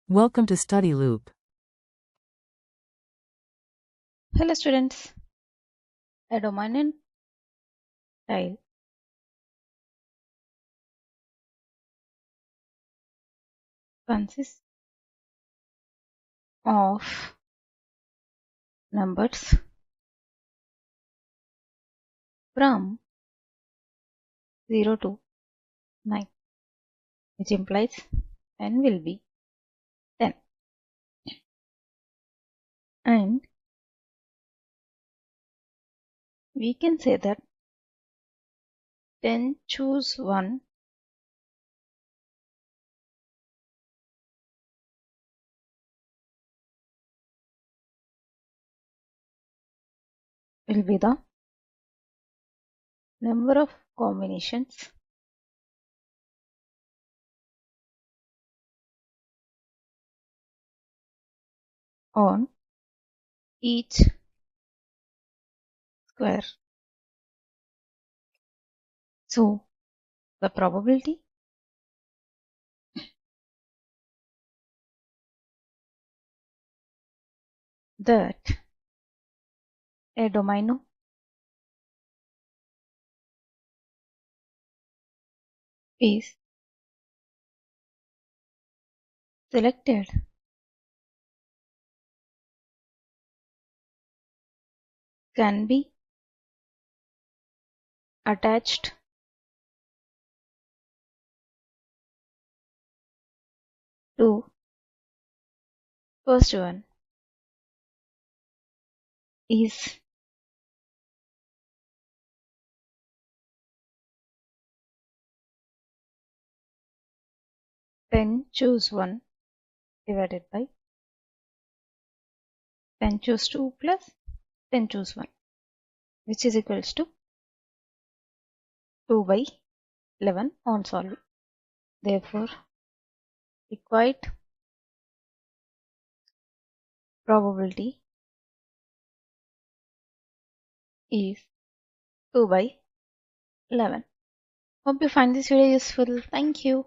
Welcome to Study Loop. Hello students, a dominant tile consists of numbers from 0 to 9, which implies n will be 10. And we can say that 10 choose 1 will be the number of combinations on each square. So the probability that a domino is selected can be attached to first one is ten choose 1 divided by 10 choose 2 plus 10 choose 1, which is equals to 2 by 11 on solving. Therefore, required probability is 2 by 11. Hope you find this video useful. Thank you.